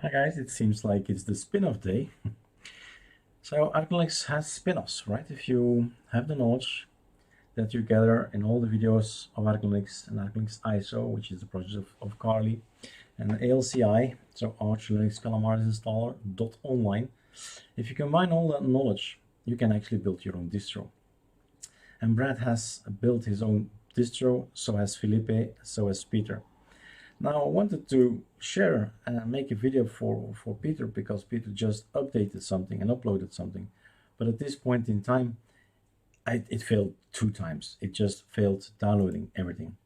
Hi guys, it seems like it's the spin-off day. So ArcoLinux has spin-offs, right? If you have the knowledge that you gather in all the videos of ArcoLinux and ArcoLinux ISO, which is the project of Carly, and ALCI, so Arch Linux Calamares Installer .online. If you combine all that knowledge, you can actually build your own distro. And Brad has built his own distro, so has Felipe, so has Peter. Now I wanted to share and make a video for Peter because Peter just updated something and uploaded something. But at this point in time, it failed 2 times. It just failed downloading everything.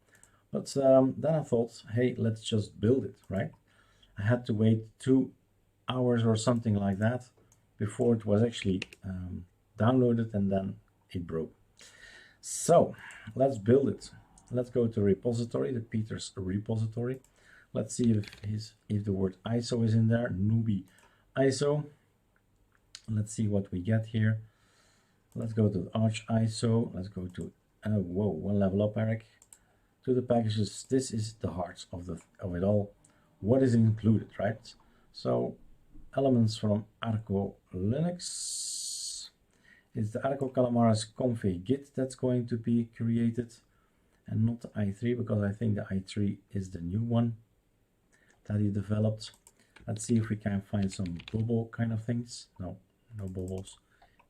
But then I thought, hey, let's just build it, right? I had to wait 2 hours or something like that before it was actually downloaded, and then it broke. So let's build it. Let's go to repository, the Peter's repository. Let's see if the word ISO is in there. Newbie ISO. Let's see what we get here. Let's go to Arch ISO. Let's go to whoa, one level up, Eric. To the packages. This is the heart of it all. What is included, right? So elements from ArcoLinux. It's the Arco Calamares config git that's going to be created, and not the i3, because I think the i3 is the new one that he developed. Let's see if we can find some Bobo kind of things. No Bobos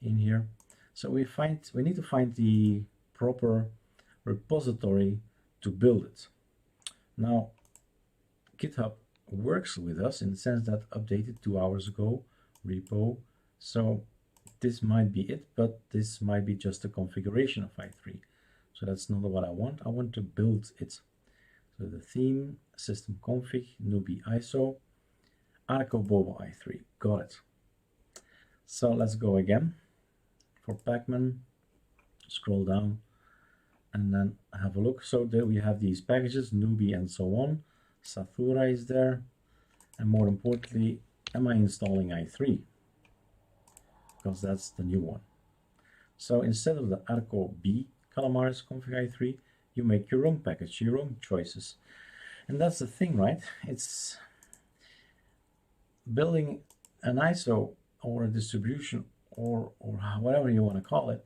in here. So we need to find the proper repository to build it. Now GitHub works with us in the sense that updated 2 hours ago repo. So this might be it, but this might be just a configuration of i3. So that's not what I want. I want to build it. So the theme, system config, newbie ISO, ArcoBobo i3. Got it. So let's go again. For Pacman, scroll down and then have a look. So there we have these packages, newbie and so on. Sathura is there. And more importantly, am I installing i3? Because that's the new one. So instead of the ArcoB Calamares config i3, you make your own package, your own choices. And that's the thing, right? It's building an ISO or a distribution or whatever you want to call it.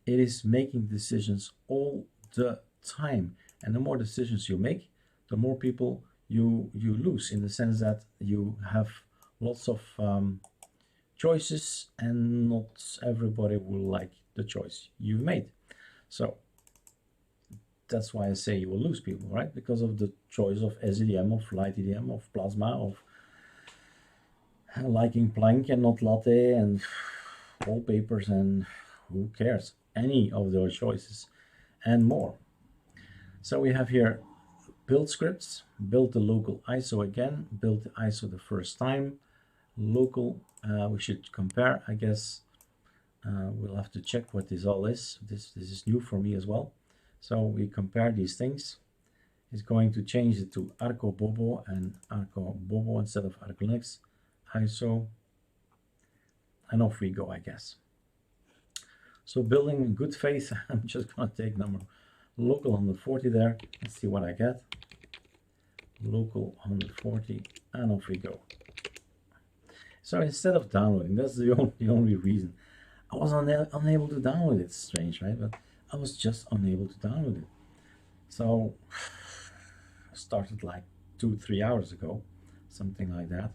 It is making decisions all the time. And the more decisions you make, the more people you lose, in the sense that you have lots of choices and not everybody will like the choice you made. So that's why I say you will lose people, right? Because of the choice of SEDM, of light EDM, of plasma, of liking Planck and not latte and wallpapers, and who cares? Any of those choices and more. So we have here build scripts, build the local ISO again, build the ISO the first time, local, we should compare, I guess. We'll have to check what this all is. This is new for me as well. So we compare these things. It's going to change it to ArcoBobo and ArcoBobo instead of ArcoLinux ISO. And off we go, I guess. So building in good faith, I'm just going to take number local 140 there. Let's see what I get. Local 140, and off we go. So instead of downloading, that's the only reason. I was unable to download it. It's strange, right? But I was just unable to download it. So I started like 2-3 hours ago, something like that.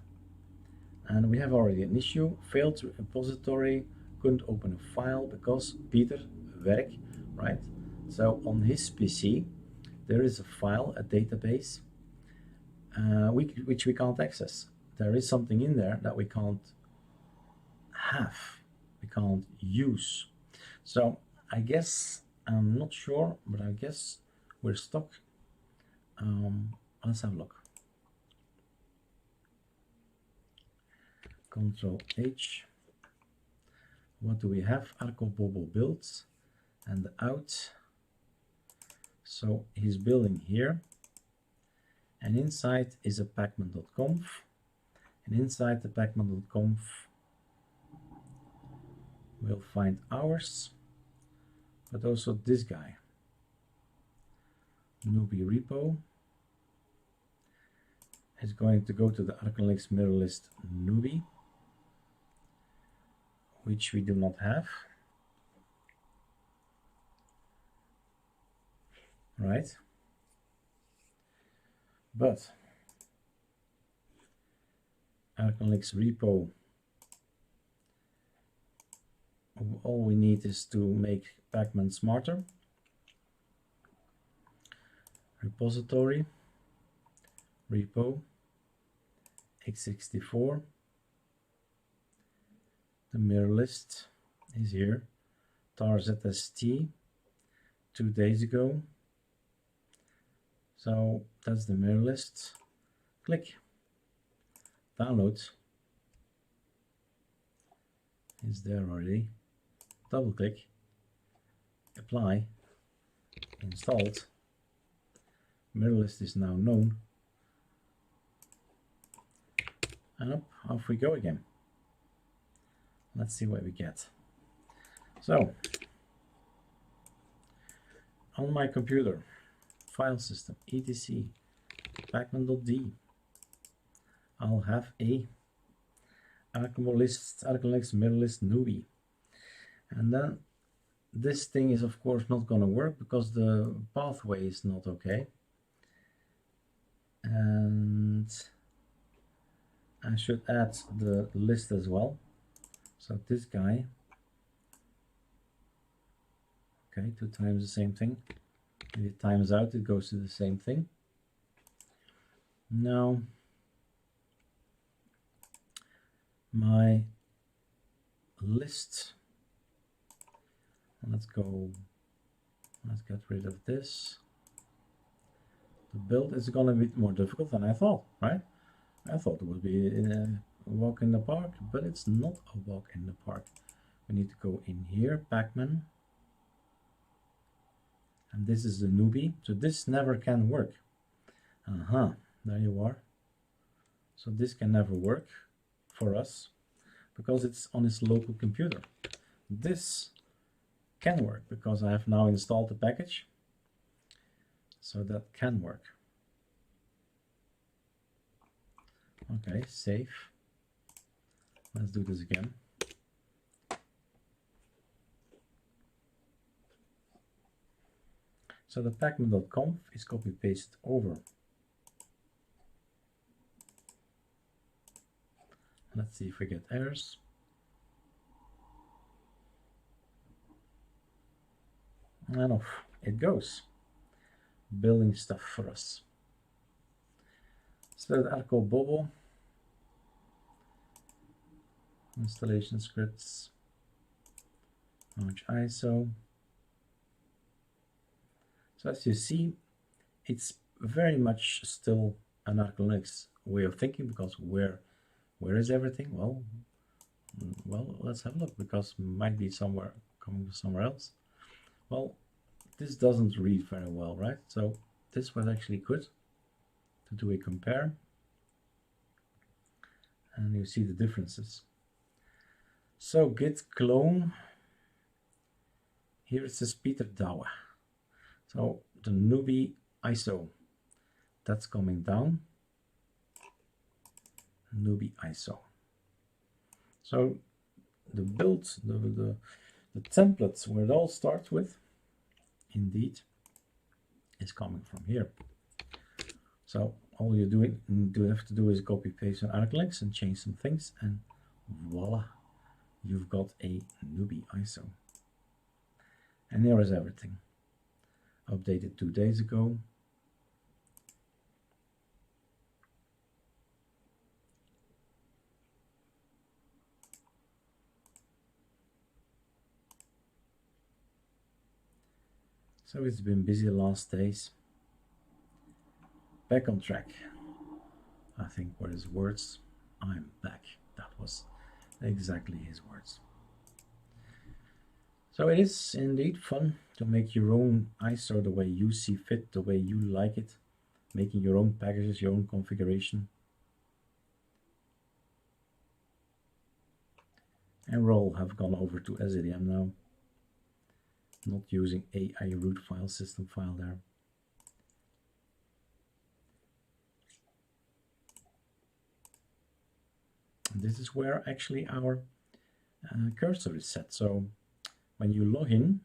And we have already an issue. Failed repository, couldn't open a file because Peter werk, right? So on his PC, there is a file, a database, which we can't access. There is something in there that we can't have, we can't use. So I guess, I'm not sure, but I guess we're stuck. Let's have a look. Control H. What do we have? ArcoBobo builds and the out. So he's building here, and inside is a pacman.conf, and inside the pacman.conf we'll find ours, but also this guy, newbie repo, is going to go to the ArcoLinux mirror list newbie, which we do not have. Right? But ArcoLinux repo, all we need is to make Pacman smarter. Repository, repo, x64. The mirror list is here. tar ZST 2 days ago. So that's the mirror list. Click. Download. Is there already. Double click. Apply. Installed. Mirror list is now known. And up, off we go again. Let's see what we get. So, on my computer, file system, etc, pacman.d, I'll have a ArcoLinux mirror list newbie. And then this thing is of course not going to work because the pathway is not okay. And I should add the list as well. So this guy, okay, 2 times the same thing. If it times out, it goes to the same thing. Now, my list, let's get rid of this. The build is going to be more difficult than I thought, right? I thought it would be a walk in the park, but it's not a walk in the park. We need to go in here, Pacman. And this is the newbie. So this never can work. There you are. So this can never work for us because it's on his local computer. This can work because I have now installed the package. So that can work. Okay, save. Let's do this again. So the pacman.conf is copy pasted over. Let's see if we get errors. And off it goes. Building stuff for us. So the ArcoBobo. Installation scripts. Launch ISO. So as you see, it's very much still an ArcoLinux way of thinking, because where is everything? Well, let's have a look, because it might be somewhere coming from somewhere else. Well, this doesn't read very well, right? So this was actually good to do a compare, and you see the differences. So git clone, here it says Peter Douwe. So the newbie ISO, that's coming down. Newbie ISO. So the build, the templates where it all starts with, indeed, is coming from here. So all you have to do is copy paste an ArcoLinux and change some things, and voila, you've got a newbie ISO. And there is everything. Updated 2 days ago. So it's been busy the last days. Back on track. I think were his words. I'm back. That was exactly his words. So it is indeed fun to make your own ISO the way you see fit, the way you like it, making your own packages, your own configuration. And we all have gone over to SDM now, not using AI root file system file there. this is where actually our cursor is set. So when you log in,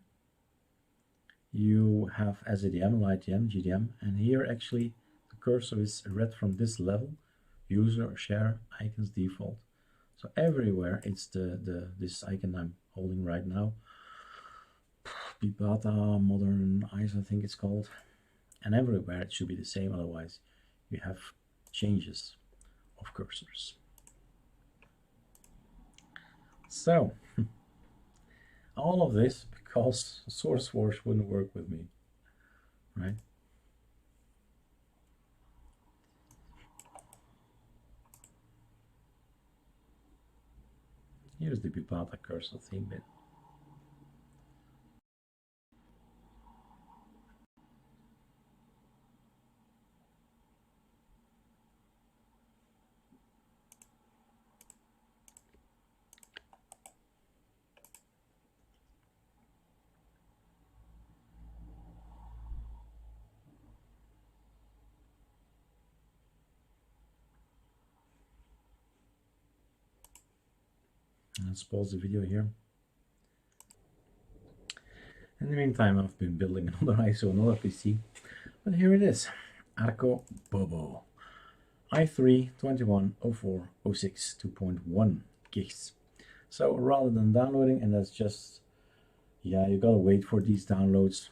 you have SADM, LightDM, GDM, and here actually the cursor is read from this level, user, share, icons, default. So everywhere it's this icon I'm holding right now, Pipata, Modern Eyes, I think it's called, and everywhere it should be the same, otherwise you have changes of cursors. So all of this because SourceForge wouldn't work with me, right? Here's the Pipata cursor theme bit. Let's pause the video here. In the meantime, I've been building another ISO, another PC, but here it is, ArcoBobo i3 210406 2.1 gigs. So rather than downloading, and that's just, yeah, you gotta wait for these downloads.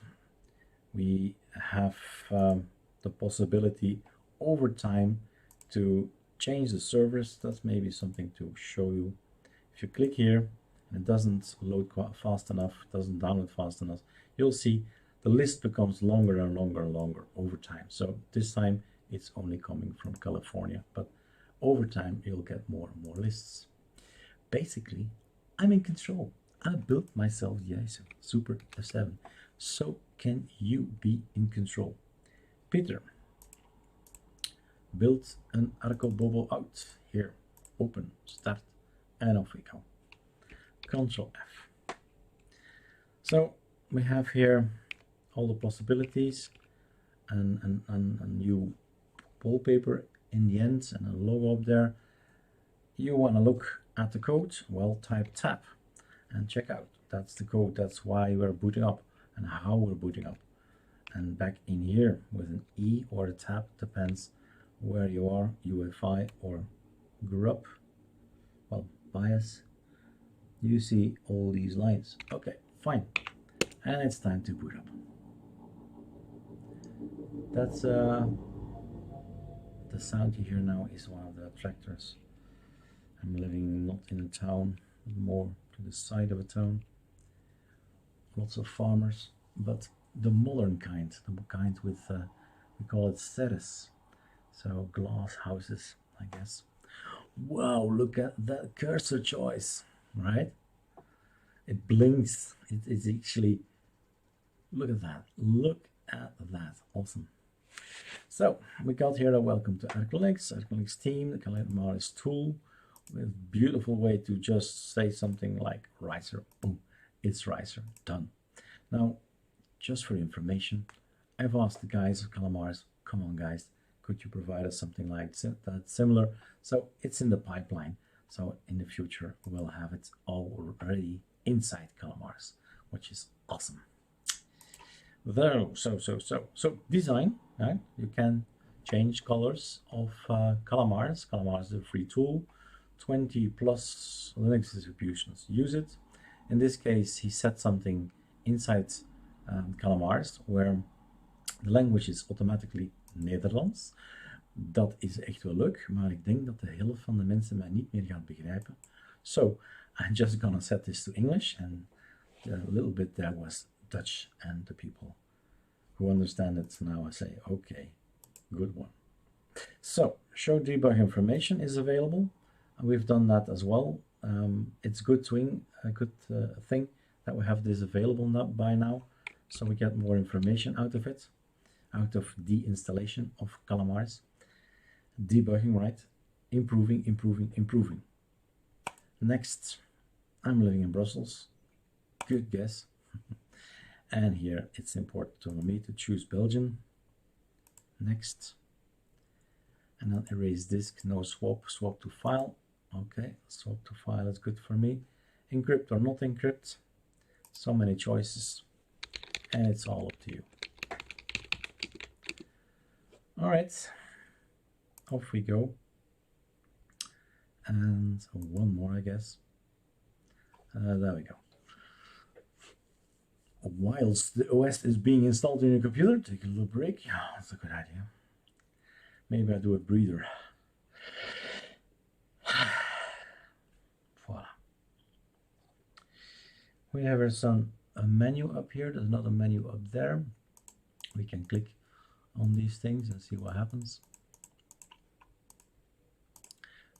We have the possibility over time to change the servers. That's maybe something to show you. If you click here and it doesn't load fast enough, doesn't download fast enough, you'll see the list becomes longer and longer and longer over time. So this time it's only coming from California, but over time you'll get more and more lists. Basically, I'm in control. I built myself the ISO Super F7. So can you be in control? Peter, build an ArcoBobo out. Here, open, start, and off we go. Control F. So we have here all the possibilities and a new wallpaper in the end and a logo up there. You want to look at the code? Well, type tab and check out. That's the code. That's why we're booting up and how we're booting up. And back in here with an E or a tab, depends where you are, UEFI or GRUB, well, BIOS. You see all these lines. Okay, fine. And it's time to boot up. That's the sound you hear now is one of the tractors. I'm living not in a town, more to the side of a town. Lots of farmers, but the modern kind, the kind with, we call it serres, so glass houses, I guess. Wow, look at that cursor choice, right? It blinks. It is actually, look at that. Look at that. Awesome. So we got here a welcome to ArcoLinux team, the Calamaris tool, with beautiful way to just say something like riser. Boom, it's riser. Done. Now, just for information, I've asked the guys of Calamaris, come on guys, could you provide us something like that similar? So it's in the pipeline. So in the future, we'll have it already inside Calamaris, which is awesome. There, so design, right? You can change colors of Calamaris. Calamaris is a free tool, 20 plus Linux distributions use it. In this case, he set something inside Calamaris where de language is automatically Nederlands. Dat is echt wel leuk, maar ik denk dat de helft van de mensen mij niet meer gaat begrijpen. So, I'm just gonna set this to English, and a little bit there was Dutch, and the people who understand it now I say, okay, good one. So, show debug information is available. We've done that as well. It's good thing that we have this available by now, so we get more information out of it, out of the installation of Calamaris. Debugging, right? Improving. Next, I'm living in Brussels. Good guess. And here it's important for me to choose Belgium. Next. And then erase disk, no swap to file. Okay, swap to file is good for me. Encrypt or not encrypt. So many choices, and it's all up to you. All right, off we go. And one more, I guess. There we go. Whilst the OS is being installed in your computer, take a little break. Yeah, that's a good idea. Maybe I do a breather. Voila. We have a menu up here. There's another menu up there. We can click on these things and see what happens.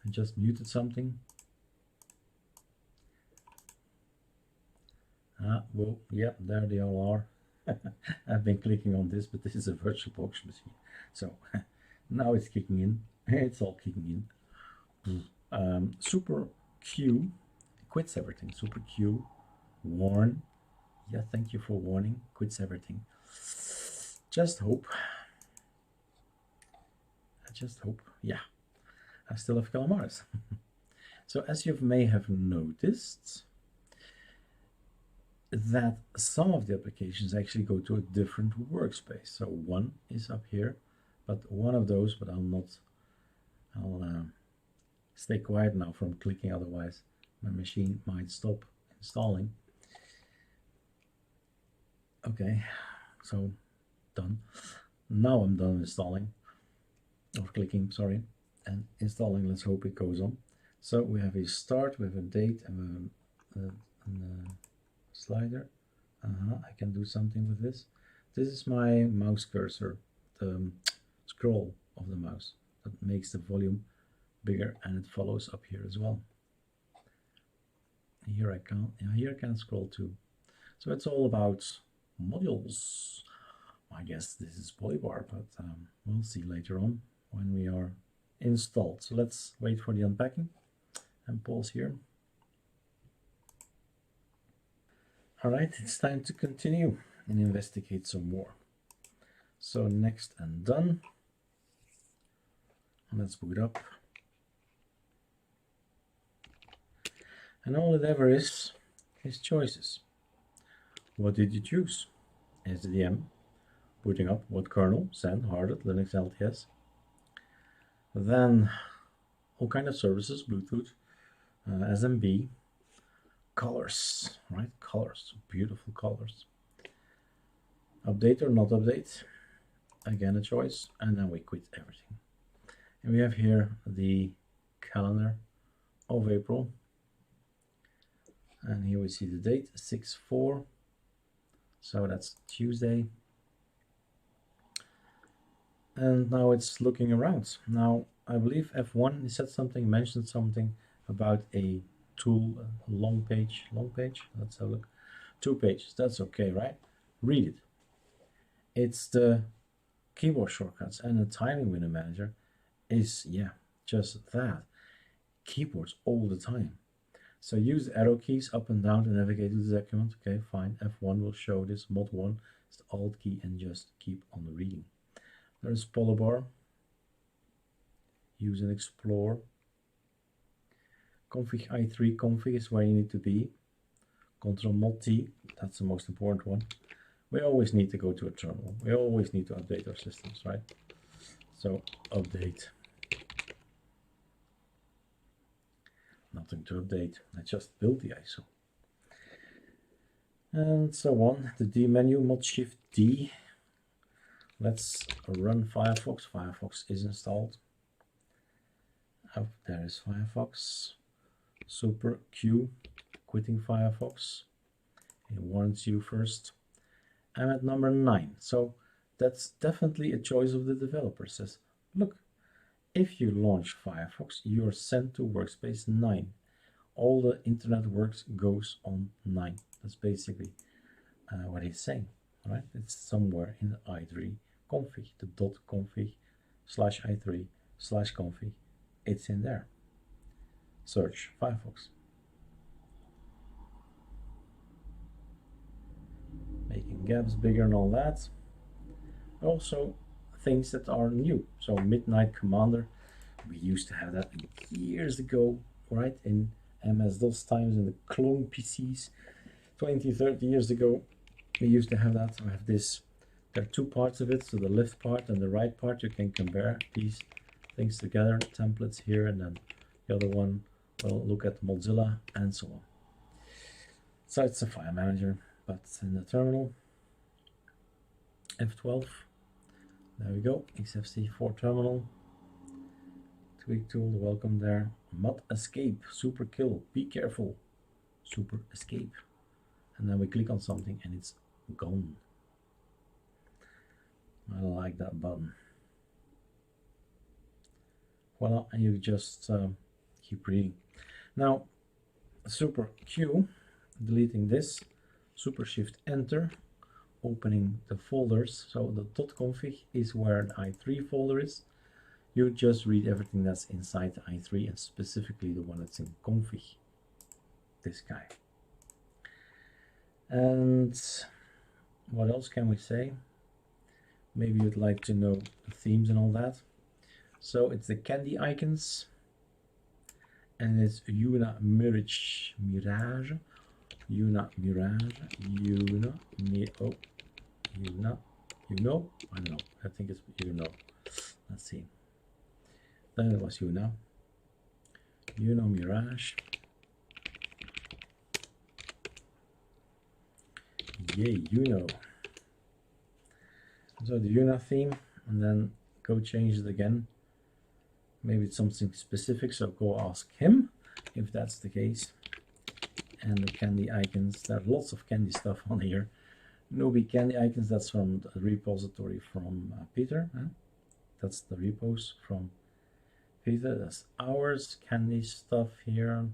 I just muted something. Well, yeah, there they all are. I've been clicking on this, but this is a VirtualBox machine. So now it's kicking in. It's all kicking in. Super Q quits everything. Super Q, warn. Yeah, thank you for warning. Quits everything. Just hope. I just hope. Yeah, I still have calamares. So as you may have noticed, that some of the applications actually go to a different workspace. So one is up here, but one of those, but I'll stay quiet now from clicking, otherwise my machine might stop installing. Okay, so done. Now I'm done installing, or clicking, sorry, and installing. Let's hope it goes on. So we have a start, we have a date, and a slider. I can do something with this. This is my mouse cursor, the scroll of the mouse that makes the volume bigger, and it follows up here as well. Here I can scroll too. So it's all about modules. I guess this is Polybar, but we'll see later on when we are installed. So let's wait for the unpacking and pause here. All right, it's time to continue and investigate some more. So next and done. Let's boot up. And all it ever is choices. What did you choose? SDM, booting up, what kernel, send, harded, Linux LTS. Then all kind of services, Bluetooth, SMB, colors, right? Colors, beautiful colors. Update or not update, again a choice, and then we quit everything. And we have here the calendar of April, and here we see the date 6/4, so that's Tuesday. And now it's looking around. Now I believe F1 said something, mentioned something about a tool, long page, let's have a look. 2 pages, that's okay, right? Read it. It's the keyboard shortcuts, and the timing window manager is, yeah, just that. Keyboards all the time. So use the arrow keys up and down to navigate to the document. Okay, fine. F1 will show this. Mod 1 is the Alt key, and just keep on reading. There's Polybar. Use and explore. Config i3 config is where you need to be. Control Mod T, that's the most important one. We always need to go to a terminal. We always need to update our systems, right? So update. Nothing to update. I just built the ISO. And so on. The D menu, Mod Shift D. Let's run Firefox. Firefox is installed. Oh, there is Firefox. Super Q, quitting Firefox. It warns you first. I'm at number 9. So that's definitely a choice of the developer. Says, look, if you launch Firefox, you're sent to workspace 9. All the internet works goes on 9. That's basically what he's saying, right? It's somewhere in the i3 config, the .config /i3/config. It's in there. Search Firefox. Making gaps bigger and all that. Also things that are new. So Midnight Commander, we used to have that years ago. right? In MS-DOS times, in the clone PCs, 20, 30 years ago, we used to have that. I have this. There are two parts of it, so the left part and the right part. You can compare these things together, templates here, and then the other one will look at Mozilla and so on. So it's a file manager, but in the terminal, F12, there we go, XFC4 terminal, tweak tool, welcome there, mod escape, super kill, be careful, super escape, and then we click on something and it's gone. I like that button. Voila, and you just keep reading. Now, super Q, deleting this, super shift enter, opening the folders. So the .config is where the i3 folder is. You just read everything that's inside the i3 and specifically the one that's in config, this guy. And what else can we say? Maybe you'd like to know the themes and all that. So it's the candy icons, and it's Una Mirage, Una Mirage, Una, I don't know, I think it's let's see. Then it was Una Mirage, yay, So the Una theme, and then go change it again. Maybe it's something specific, so go ask him if that's the case. And the candy icons, there are lots of candy stuff on here. Newbie candy icons, that's from the repository from Peter. That's the repos from Peter. That's ours. Candy stuff here.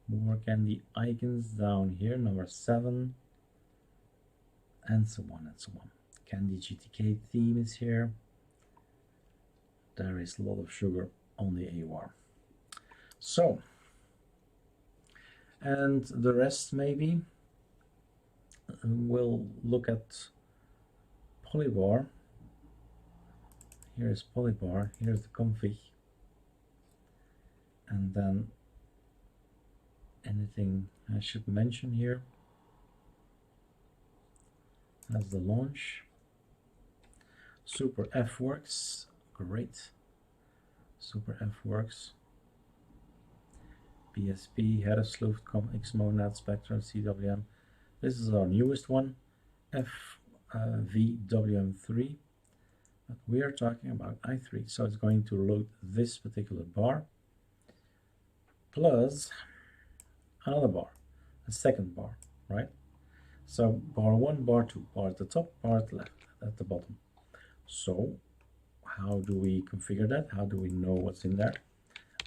More candy icons down here, number 7. And so on and so on. Candy GTK theme is here. There is a lot of sugar on the AUR. So, and the rest maybe we'll look at Polybar. Here's Polybar, here's the config, and then anything I should mention here. That's the launch. Super F works, great. Super F works. PSP, header sleuth, Xmonad, Spectrum, CWM. This is our newest one, FVWM3. But we are talking about i3, so it's going to load this particular bar plus another bar, a second bar, right? So bar 1, bar 2, bar at the top, bar at the left, at the bottom. So how do we configure that? How do we know what's in there?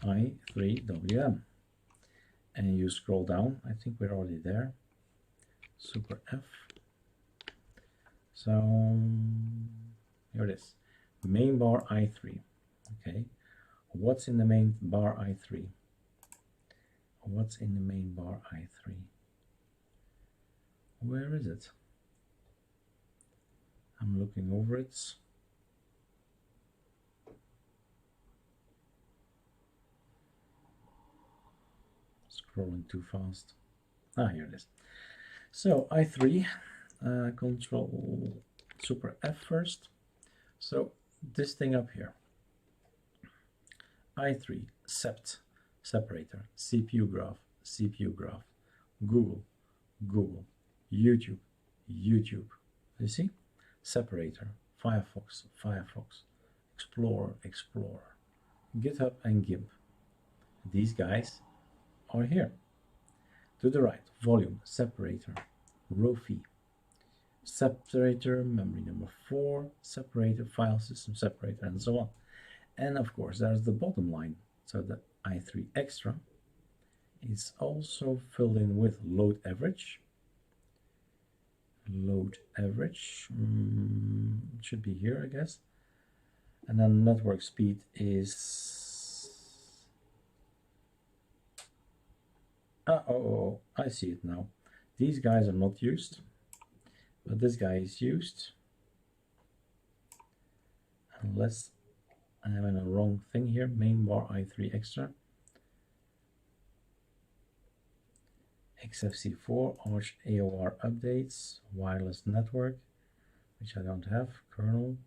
i3WM. And you scroll down, I think we're already there. Super F. So here it is. Main bar i3. Okay. What's in the main bar i3? What's in the main bar i3? Where is it? I'm looking over it. Scrolling too fast. Ah, here it is. So i3, control super F first. So this thing up here, i3 sept, separator, CPU graph, Google, YouTube. You see? Separator, Firefox, Explorer, GitHub and GIMP. These guys are here. To the right, volume, separator, Rofi, separator, memory number 4, separator, file system separator, and so on. And of course, there's the bottom line. So the i3 extra is also filled in with load average. Should be here, I guess. And then network speed is I see it now. These guys are not used, but this guy is used. Unless I am in a wrong thing here. Main bar i3 extra. XFC4, Arch AOR updates, wireless network, which I don't have, kernel,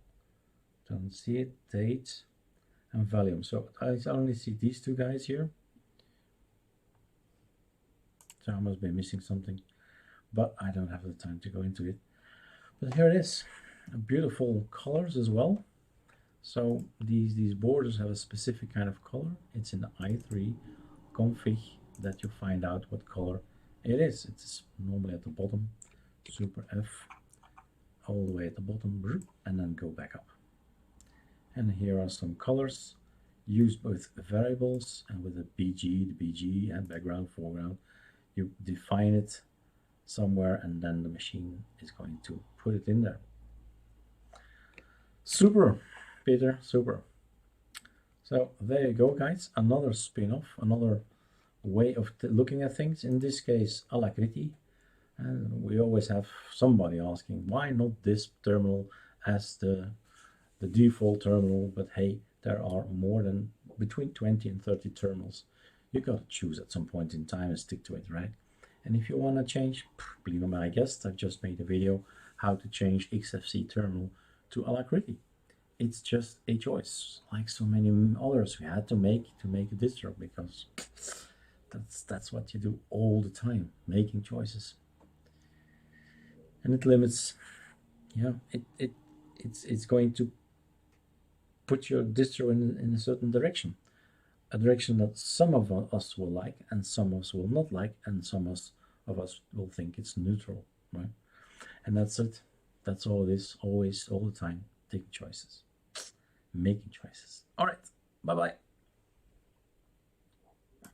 don't see it, date, and volume. So I only see these two guys here. So I must be missing something, but I don't have the time to go into it. But here it is, beautiful colors as well. So these borders have a specific kind of color. It's in the i3 config that you find out what color it is. It's normally at the bottom, super F, all the way at the bottom, and then go back up. And here are some colors used with variables and with the BG and background, foreground. You define it somewhere and then the machine is going to put it in there. Super, Peter, super. So there you go, guys. Another spin-off, another way of looking at things. In this case, Alacrity. And we always have somebody asking, why not this terminal as the default terminal? But hey, there are more than between 20 and 30 terminals. You got to choose at some point in time and stick to it, right? And if you want to change, believe me, my guest, I've just made a video how to change XFC terminal to Alacrity. It's just a choice, like so many others we had to make a distro, because that's what you do all the time, making choices. And it limits, yeah, it's going to put your distro in a certain direction, a direction that some of us will like and some of us will not like, and some of us will think it's neutral, right? And that's it. That's all it is, always, all the time, taking choices, making choices. All right, bye-bye.